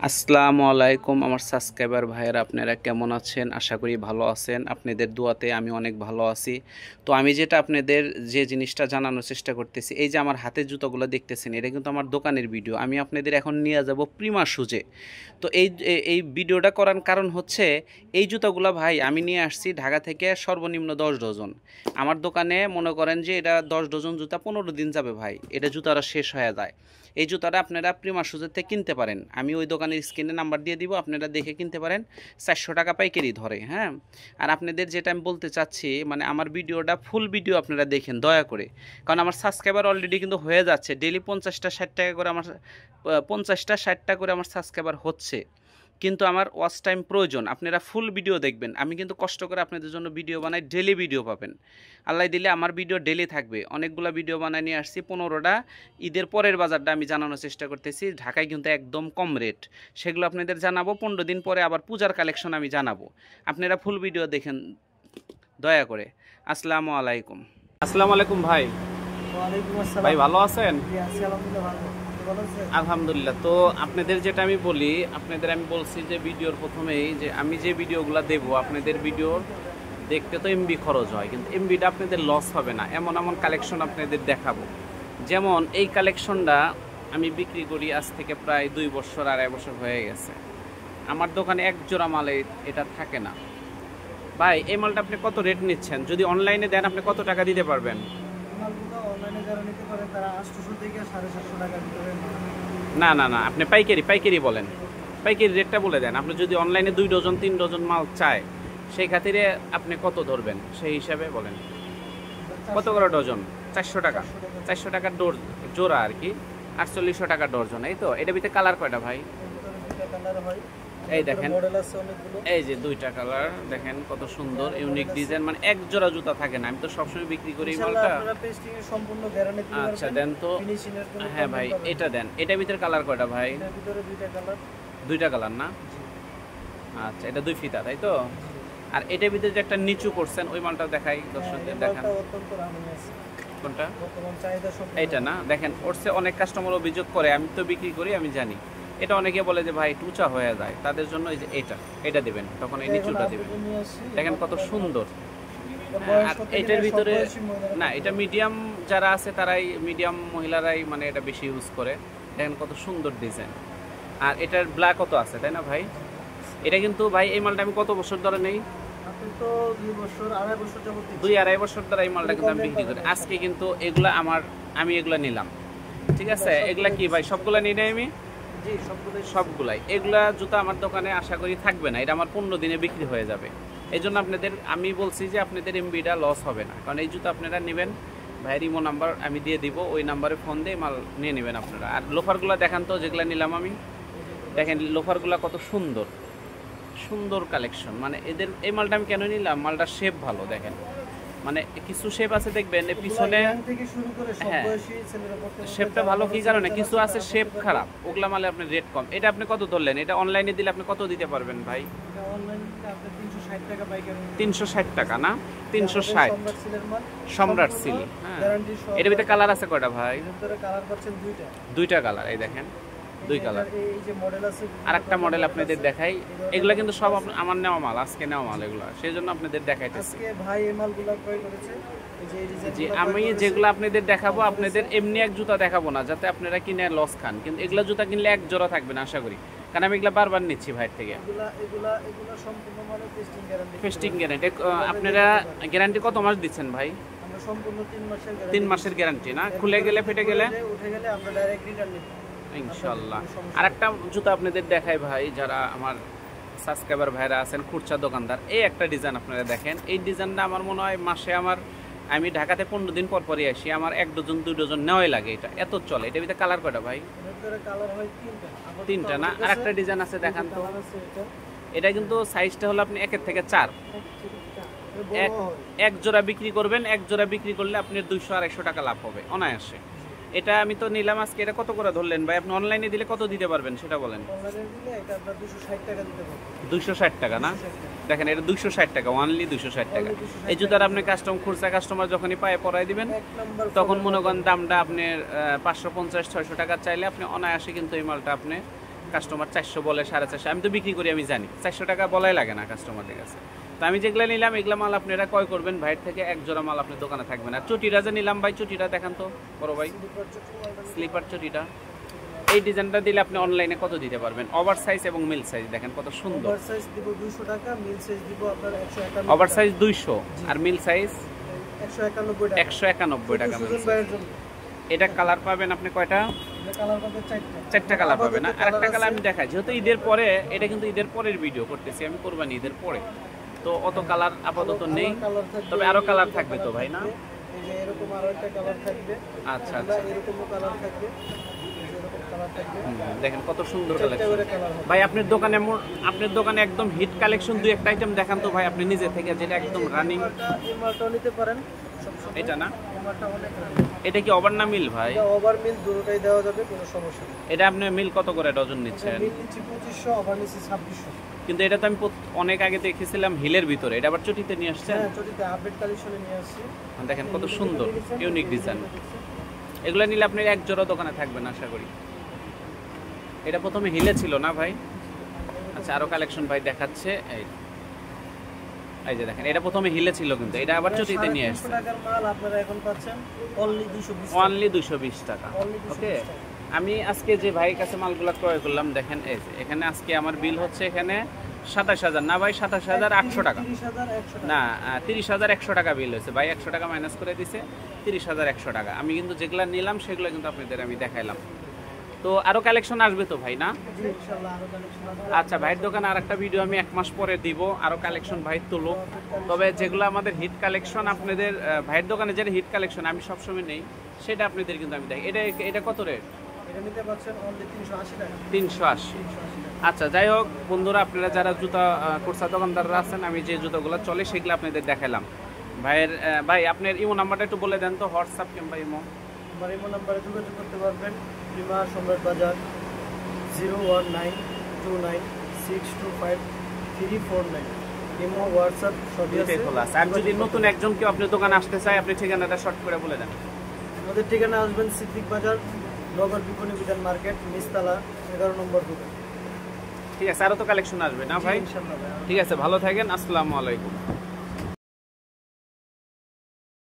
আসসালামু আলাইকুম আমার সাবস্ক্রাইবার ভাইয়েরা, আপনারা কেমন আছেন? আশা করি ভালো আছেন। আপনাদের দোয়াতে আমি অনেক ভালো আছি। তো আমি যেটা আপনাদের যে জিনিসটা জানানোর চেষ্টা করতেছি, এই যে আমার হাতের জুতোগুলো দেখতেছেন, এটা কিন্তু আমার দোকানের ভিডিও। আমি আপনাদের এখন নিয়ে যাব প্রিমা শুজে। তো এই ভিডিওটা করার কারণ হচ্ছে, এই জুতোগুলো ভাই আমি নিয়ে আসছি ঢাকা থেকে সর্বনিম্ন 10 ডজন। আমার দোকানে মনে করেন যে এটা 10 ডজন জুতা 15 দিন যাবে ভাই, এটা জুতাটা শেষ হয়ে যায়। এই জুতাটা আপনারা প্রিমা শুজের থেকে কিনতে পারেন। আমি ওই দোকানের স্ক্রিনে নাম্বার দিয়ে দিব, আপনারা দেখে কিনতে পারেন। 400 টাকা পাইকারি ধরে, হ্যাঁ। আর আপনাদের যেটা আমি বলতে চাচ্ছি, মানে আমার ভিডিওটা ফুল ভিডিও আপনারা দেখেন দয়া করে, কারণ আমার সাবস্ক্রাইবার অলরেডি কিন্তু হয়ে যাচ্ছে। ডেলি 50টা 60 টাকা করে আমার 50টা 60টা করে আমার সাবস্ক্রাইবার হচ্ছে, কিন্তু আমার ওয়াচ টাইম প্রয়োজন। আপনারা ফুল ভিডিও দেখবেন। আমি কিন্তু কষ্ট করে আপনাদের জন্য ভিডিও বানাই, ডেলি ভিডিও পাবেন। আল্লাহ দিলে আমার ভিডিও ডেলি থাকবে। অনেকগুলো ভিডিও বানায় নিয়ে আসছি, 15টা। ঈদের পরের বাজারটা আমি জানানোর চেষ্টা করতেছি। ঢাকায় কিন্তু একদম কম রেট, সেগুলো আপনাদের জানাবো। 15 দিন পরে আবার পূজার কালেকশন আমি জানাবো। আপনারা ফুল ভিডিও দেখেন দয়া করে। আসসালামু আলাইকুম। আসসালামু আলাইকুম ভাই। ওয়ালাইকুম আসসালাম। ভাই ভালো আছেন? জি আছি, আলহামদুলিল্লাহ ভালো। আপনি ভালো আছেন? আলহামদুলিল্লাহ। তো আপনাদের যেটা আমি বলি, আপনাদের আমি বলছি যে ভিডিওর প্রথমেই যে আমি যে ভিডিওগুলো দেবো, আপনাদের ভিডিও দেখতে তো এমবি খরচ হয়, কিন্তু এমবিটা আপনাদের লস হবে না। এমন এমন কালেকশন আপনাদের দেখাবো। যেমন এই কালেকশনটা আমি বিক্রি করি আজ থেকে প্রায় 2 বছর 2.5 বছর হয়ে গেছে। আমার দোকানে এক জোড়া মালে এটা থাকে না ভাই। এই মালটা আপনি কত রেট নিচ্ছেন? যদি অনলাইনে দেন আপনি কত টাকা দিতে পারবেন? মালগুলো অনলাইনে যারা নিতে পারে তারা 800 থেকে 750 টাকার ভিতরে। না না না, আপনি পাইকারি পাইকারি বলেন, পাইকারি রেটটা বলে দেন। আপনি যদি অনলাইনে 2 ডজন 3 ডজন মাল চায়, সেই খাতিরে আপনি কত ধরবেন সেই হিসাবে বলেন। কত করে ডজন? 400 টাকা। 400 টাকার জোড়া আর কি, 4800 টাকা ডজন। এই তো, এটা ভিতরে কালার কয়টা ভাই? দুইটা কালার হয়। এই দেখেন, মডেল আছে অনেকগুলো। এই যে 2টা কালার দেখেন, কত সুন্দর ইউনিক ডিজাইন। মানে এক জোড়া জুতা থাকে না। আমি তো সবসময় বিক্রি করি এই ইনশাআল্লাহ মালটা। আপনারা পেস্টিং এর সম্পূর্ণ গ্যারান্টি দিতে পারবেন। আচ্ছা দেন তো। ফিনিশিং এর কোনো হ্যাঁ ভাই, এটা দেন। এটার ভিতরে কালার কয়টা ভাই? এর ভিতরে দুইটা কালার। 2টা কালার না? আচ্ছা, এটা 2 ফিতা তাই তো। আর এটার ভিতরে যে একটা নিচু করছেন, ওই মালটা দেখাই দর্শকদের দেখান। এটা অত্যন্ত দামি আছে। কোনটা? বর্তমান চাহিদা সম্পূর্ণ। এইটা না? দেখেন, ওরসে অনেক কাস্টমার অভিযোগ করে, আমি তো বিক্রি করি আমি জানি। এটা অনেকে বলে যে ভাই টুচা হয়ে যায়, তাদের জন্য এই যে এটা দিবেন, তখন এই নিচুটা দিবেন। দেখেন কত সুন্দর। আর এটার ভিতরে না, এটা মিডিয়াম যারা আছে তারাই, মিডিয়াম মহিলারাই মানে এটা বেশি ইউজ করে। দেখেন কত সুন্দর ডিজাইন। আর এটার ব্ল্যাক কত আছে তাই না ভাই? এটা কিন্তু ভাই এই মালটা আমি কত বছর ধরে নেই, আপনি তো 2 বছর 2.5 বছর যাবত 2-2.5 বছর ধরে এই মালটা কিন্তু আমি বিক্রি করি। আজকে কিন্তু এগুলা আমি এগুলা নিলাম, ঠিক আছে? এগুলা কি ভাই সবগুলা নিই নাই আমি? জি সবগুলাই। এগুলা জুতা আমার দোকানে আশা করি থাকবে না, এটা আমার 15 দিনে বিক্রি হয়ে যাবে। এই জন্য আপনাদের আমি বলছি যে আপনাদের এমবিটা লস হবে না, কারণ এই জুতা আপনারা নেবেন, ভাইয়ের ইমো নাম্বার আমি দিয়ে দিব, ওই নাম্বারে ফোন দিয়ে মাল নিয়ে নেবেন আপনারা। আর লোফারগুলো দেখান তো, যেগুলো নিলাম আমি। দেখেন লোফারগুলো কত সুন্দর সুন্দর কালেকশন। মানে এদের এই মালটা আমি কেন নিলাম, মালটার শেপ ভালো। দেখেন মানে কিছু শেপ আছে দেখবেন পিছনে, থেকে শুরু করে সব হ্যাঁ বয়সী ছেলেরা পড়তে শেপটা ভালো, কি কারণে? কিছু আছে শেপ খারাপ, ওগুলা মালে আপনার রেট কম। এটা আপনি কত ধরলেন? এটা অনলাইনে দিলে আপনি কত দিতে পারবেন ভাই? এটা অনলাইনে আপনি 360 টাকা পাইকারি। 360 টাকা না? 360 সম্রাট সিলের মাল। সম্রাট সিলি, হ্যাঁ। গ্যারান্টি সহ। এর ভিতরে কালার আছে কয়টা ভাই? এর ভিতরে কালার পাচ্ছেন দুইটা। 2টা কালার, এই দেখেন 2 কালার। এই যে মডেল আছে। আরেকটা মডেল আপনাদের দেখাই। এগুলা কিন্তু সব আমার নেওয়া মাল, আজকে নেওয়া মাল এগুলা, সেই জন্য আপনাদের দেখাইতেছি। আজকে ভাই এই মালগুলো ক্রয় করেছে। এই যে এই ডিজাইন। জি, আমি যেগুলো আপনাদের দেখাবো, আপনাদের এমনি এক জুতা দেখাবো না, যাতে আপনারা কিনে লস খান। কিন্তু এগুলা জুতা কিনলে এক জোড়া থাকবে না আশা করি, কারণ আমি এগুলা বারবার নিচ্ছি ভাইয়ের থেকে। এগুলা সম্পূর্ণ মানে টেস্টিং গ্যারান্টি। টেস্টিং গ্যারান্টি আপনারা গ্যারান্টি কত মাস দিচ্ছেন ভাই? আমরা সম্পূর্ণ 3 মাসের গ্যারান্টি। 3 মাসের গ্যারান্টি না? খুলে গেলে ফেটে গেলে উঠে গেলে আমরা ডাইরেক্ট রিটার্ন নিব ইনশাআল্লাহ। আর একটা জুতা আপনাদের দেখাই ভাই, যারা আমার সাবস্ক্রাইবার ভাইরা আছেন, খুচরা দোকানদার, এই একটা ডিজাইন আপনারা দেখেন। এই ডিজাইনটা আমার মনে হয় মাসে আমি ঢাকাতে 15 দিন পর পরই আসি, আমার 1 ডজন 2 ডজন নেওয়াই লাগে। এটা এত চলে। এটা ভিতরে কালার কয়টা ভাই? কালার হয় 3টা না? আর একটা ডিজাইন আছে দেখান তো। এটা কিন্তু সাইজটা হলো আপনি 1 থেকে 4, এক জোড়া বিক্রি করবেন। এক জোড়া বিক্রি করলে আপনার 200-250 টাকা লাভ হবে অনায়াসে। এটা আমি তো নিলাম আজকে। এটা কত করে ধরলেন ভাই? আপনি অনলাইনে দিলে কত দিতে পারবেন সেটা বলেন। অনলাইনে দিলে এটা আমরা 260 টাকা দিতে পারবো। 260 টাকা না? দেখেন এটা 260 টাকা, অনলি 260 টাকা। এই জুতার আপনি খুচরা কাস্টমার যখনই পায়ে পরাই দিবেন, তখন মনে করেন দামটা আপনার 550-600 টাকা চাইলে আপনি অনায়াসে কিন্তু এই মালটা আপনি কাস্টমার 400 বলে 450, আমি তো বিক্রি করি, আমি জানি 400 টাকা বলাই লাগে না কাস্টমারদের কাছে। তো আমি যেগুলো নিলাম এগুলো মাল আপনারা ক্রয় করবেন ভাইয়ের থেকে, এক জোড়া মাল আপনার দোকানে থাকবে না। চটিটা যে নিলাম ভাই, চটিটা দেখান তো বড় ভাই, স্লিপার চটিটা, এই ডিজাইনটা দিলে আপনি অনলাইনে কত দিতে পারবেন? ওভার সাইজ এবং মিল সাইজ দেখেন কত সুন্দর। ওভার সাইজ দিব 200 টাকা, মিল সাইজ দিব আপনার 191। ওভার সাইজ 200 আর মিল সাইজ 191 টাকা। 191 টাকা মিল সুজন সাইজ। ভাইয়ের জন্য এটা কালার পাবেন আপনি কয়টা? এটা কালার পাবে 4টা। 4টা কালার পাবেন না? আপাতত আরেকটা কালার কালার আমি আছে। দেখাই, যেহেতু ঈদের পরে, এটা কিন্তু ঈদের পরের ভিডিও করতেছি আমি, কোরবানি ঈদের পরে, তো অত কালার আপাতত নেই, কালার থাকবে, তবে আরো কালার থাকবে তো ভাই না? এই যে এরকম আরো একটা কালার থাকবে। আচ্ছা আমরা আচ্ছা, এরকমও কালার থাকবে, এই যে এরকম কালার থাকবে। দেখেন কত সুন্দর 4টা কালেকশন করে কালার হবে। ভাই। আপনার দোকানে আপনার দোকানে একদম হিট কালেকশন দুই একটা আইটেম দেখান তো ভাই, আপনি নিজে থেকে, যেটা একদম রানিং। এই মালটাও নিতে পারেন সবসময়। এটা না, এই মালটা অনেক রানিং। এটা কি ওভার না মিল ভাই? এটা ওভার মিল দুটোটাই দেওয়া যাবে, কোনো সমস্যা নেই। এটা আপনি মিল কত করে ডজন নিচ্ছেন? মিল নিচ্ছি 2500, ওভার নিচ্ছি 2600। কিন্তু এটা তো আমি অনেক আগে দেখেছিলাম হিলের ভিতরে, এটা আবার চটিতে নিয়ে আসছেন। হ্যাঁ, চটিতে আপডেট কালেকশনে নিয়ে আসছি। দেখেন কত সুন্দর ইউনিক ডিজাইন। এগুলো নিলে আপনি এক জোড়া দোকানে থাকবেন আশা করি। এটা প্রথমে হিলে ছিল না ভাই? আচ্ছা, আরো কালেকশন ভাই দেখাচ্ছে। এই যে দেখেন, এটা প্রথমে হিলে ছিল, কিন্তু এটা আবার চটিতে নিয়ে আসছে। 350 টাকার মাল আপনারা এখন পাচ্ছেন অনলি 220 টাকা। অনলি 220 টাকা। Only 220 ওকে, টাকা। আমি আজকে যে ভাইয়ের কাছে মালগুলো ক্রয় করলাম, দেখেন এই যে এখানে আজকে আমার বিল হচ্ছে এখানে 27,000 না ভাই, 27,800 টাকা 30,100 টাকা। না, 30,100 টাকা বিল হয়েছে ভাই, 100 টাকা মাইনাস করে দিছে, 30,100 টাকা। আমি কিন্তু যেগুলো নিলাম সেগুলো কিন্তু আপনাদের আমি দেখাইলাম। তো আরো কালেকশন আসবে তো ভাই না? জি, ইনশাআল্লাহ আরো কালেকশন আসবে। আচ্ছা, ভাইয়ের দোকানে আরেকটা ভিডিও আমি 1 মাস পরে দিব, আরো কালেকশন ভাই তুলো। তবে যেগুলো আমাদের হিট কালেকশন, আপনাদের ভাইয়ের দোকানে যেটা হিট কালেকশন আমি সবসময় নেই, সেটা আপনাদের কিন্তু আমি দেখি। এটা কত রেট? এটা নিতে পাচ্ছেন অনলি 380 টাকা। 380। 380 টাকা। আচ্ছা, যাই হোক বন্ধুরা, আপনারা যারা জুতা কোর্সা দোকানদাররা আছেন, আমি যে জুতাগুলো চলে সেগুলো আপনাদের দেখালাম। ভাইয়ের ভাই আপনার ইমো নাম্বারটা একটু বলে দেন তো, হোয়াটসঅ্যাপ কিংবা ইমো। আমার ইমো নাম্বারে যোগাযোগ করতে পারবেন, প্রিমা সম্রাট বাজার 01929625349। ইমো, হোয়াটসঅ্যাপ সবই আছে। খোলা আছে। আর যদি নতুন একজন কেউ আপনার দোকানে আসতে চায়, আপনি ঠিকানাটা শর্ট করে বলে দেন। আমাদের ঠিকানা আসবেন সিদ্দিক বাজার, নগর বিপণী বিধান মার্কেট, নিচতলা 11 নম্বর দোকান। ঠিক আছে, আরো তো কালেকশন আসবে না ভাই? ইনশাআল্লাহ ভাই। ঠিক আছে, ভালো থাকেন, আসসালামু আলাইকুম।